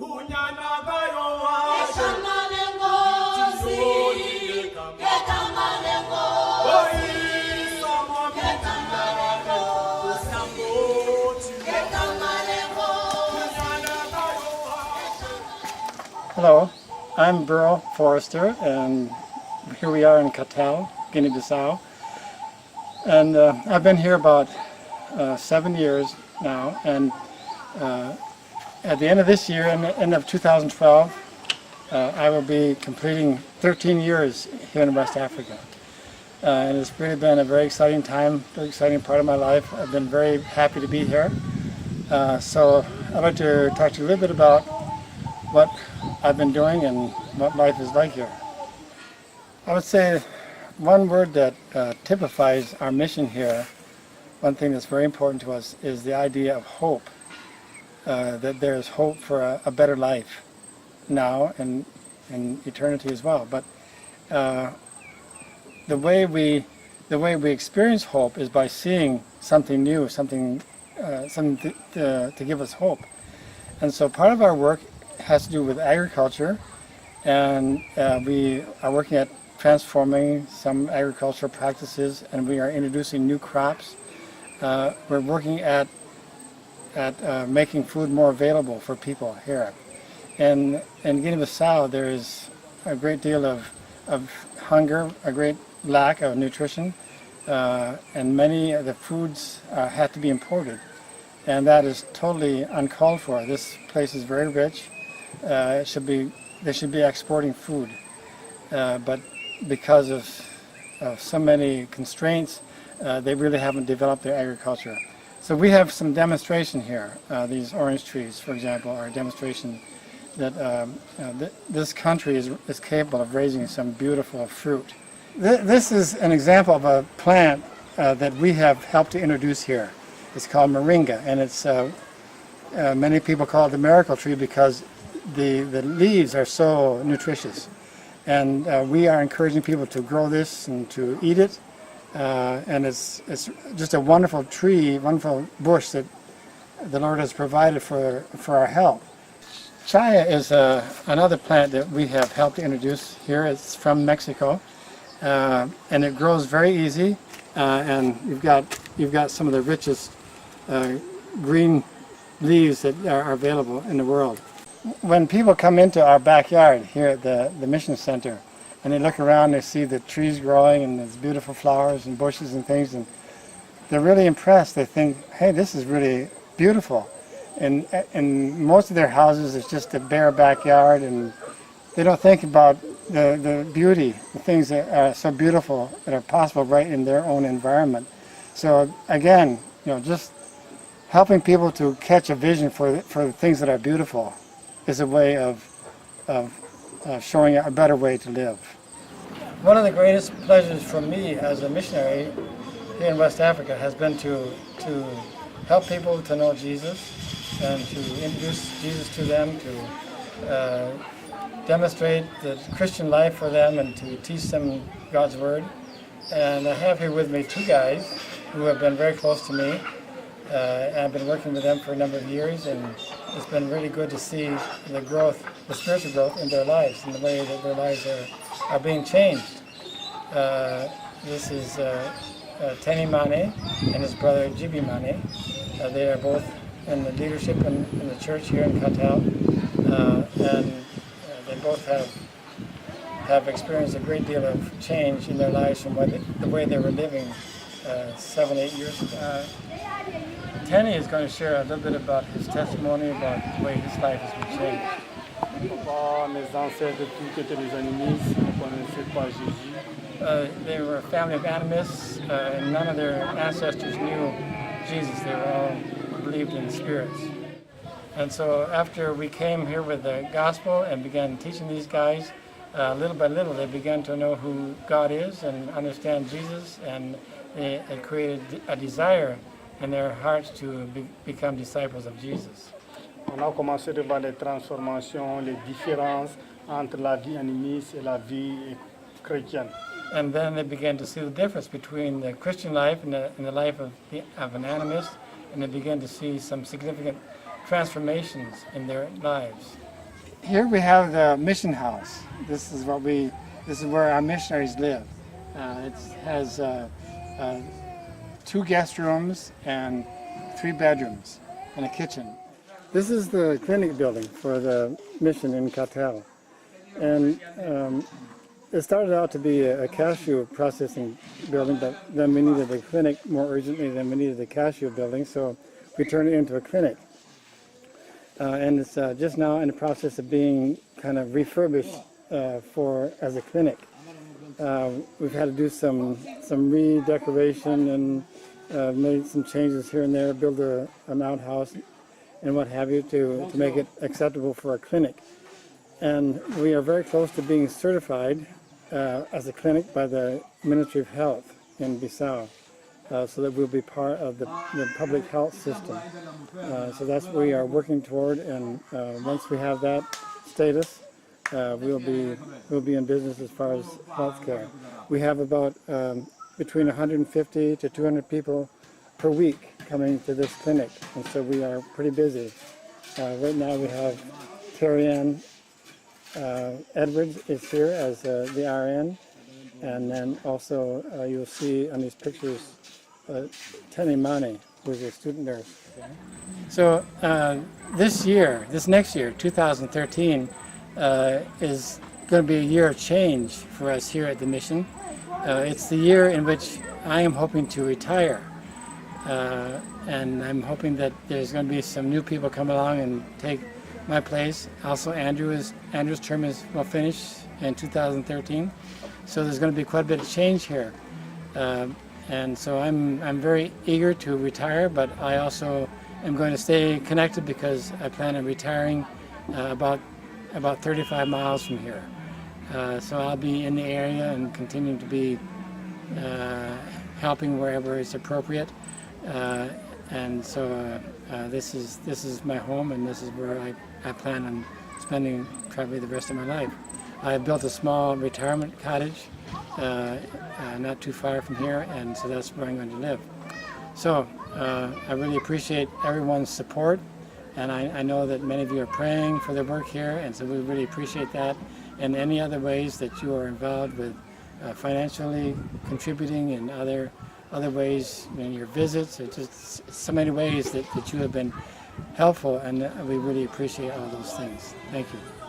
Hello, I'm Beryl Forrester, and here we are in Catel, Guinea Bissau. And I've been here about 7 years now, and at the end of this year, end of 2012, I will be completing 13 years here in West Africa. And it's really been a very exciting time, very exciting part of my life. I've been very happy to be here. So I'd like to talk to you a little bit about what I've been doing and what life is like here. I would say one word that typifies our mission here, one thing that's very important to us, is the idea of hope. That there is hope for a better life now and in eternity as well. But the way we experience hope is by seeing something new, something to give us hope. And so part of our work has to do with agriculture, and we are working at transforming some agricultural practices, and we are introducing new crops. We're working at making food more available for people here. And in Guinea Bissau there is a great deal of hunger, a great lack of nutrition, and many of the foods have to be imported. And that is totally uncalled for. This place is very rich. They should be exporting food, but because of so many constraints, they really haven't developed their agriculture. So we have some demonstration here. These orange trees, for example, are a demonstration that this country is capable of raising some beautiful fruit. This is an example of a plant that we have helped to introduce here. It's called moringa, and it's many people call it the miracle tree because the leaves are so nutritious. And we are encouraging people to grow this and to eat it. And it's just a wonderful tree, wonderful bush that the Lord has provided for our health. Chaya is another plant that we have helped to introduce here. It's from Mexico, and it grows very easy. And you've got some of the richest green leaves that are available in the world. When people come into our backyard here at the mission center, and they look around, they see the trees growing and there's beautiful flowers and bushes and things, and they're really impressed. They think, hey, this is really beautiful. And in most of their houses, it's just a bare backyard, and they don't think about the beauty, the things that are so beautiful that are possible right in their own environment. So again, just helping people to catch a vision for the things that are beautiful is a way of showing a better way to live. One of the greatest pleasures for me as a missionary here in West Africa has been to help people to know Jesus and to introduce Jesus to them, to demonstrate the Christian life for them and to teach them God's Word. And I have here with me two guys who have been very close to me. I've been working with them for a number of years, and it's been really good to see the growth, the spiritual growth in their lives, and the way that their lives are being changed. This is Teni Mane and his brother Jibi Mane. They are both in the leadership in the church here in Catel, and they both have experienced a great deal of change in their lives from the way they were living 7-8 years ago. Teni is going to share a little bit about his testimony about the way his life has been changed. Mes ancêtres, tous étaient des animistes, ne connaissaient pas Jésus. They were a family of animists, and none of their ancestors knew Jesus. They were all believed in spirits. And so after we came here with the gospel and began teaching these guys, little by little they began to know who God is and understand Jesus, and it created a desire in their hearts to become disciples of Jesus. On a commencé de voir les transformations, les différences entre la vie animiste et la vie chrétienne. And then they began to see the difference between the Christian life and the life of an animist, and they began to see some significant transformations in their lives. here we have the mission house. This is where our missionaries live. It has 2 guest rooms and 3 bedrooms and a kitchen. This is the clinic building for the mission in Catel. And it started out to be a cashew processing building, but then we needed a clinic more urgently than we needed the cashew building, so we turned it into a clinic. And it's just now in the process of being kind of refurbished as a clinic. We've had to do some redecoration and made some changes here and there, build an outhouse and what have you to make it acceptable for a clinic. And we are very close to being certified as a clinic by the Ministry of Health in Bissau, so that we'll be part of the public health system. So that's what we are working toward, and once we have that status, we'll be in business as far as healthcare. We have about between 150 to 200 people per week coming to this clinic, and so we are pretty busy. Right now we have Terry Ann Edwards is here as the RN, and then also you'll see on these pictures Tenny Mani, who's a student nurse. So this next year, 2013, is going to be a year of change for us here at the mission. It's the year in which I am hoping to retire, and I'm hoping that there's going to be some new people come along and take my place. Also, Andrew's term will finish in 2013, so there's going to be quite a bit of change here. And so I'm very eager to retire, but I also am going to stay connected because I plan on retiring about 35 miles from here. So I'll be in the area and continuing to be helping wherever it's appropriate. And so this is my home, and this is where I plan on spending probably the rest of my life. I built a small retirement cottage not too far from here, and so that's where I'm going to live. So I really appreciate everyone's support, and I know that many of you are praying for the work here, and so we really appreciate that. And any other ways that you are involved with financially contributing in other ways, in your visits, it's just so many ways that you have been helpful, and we really appreciate all those things. Thank you.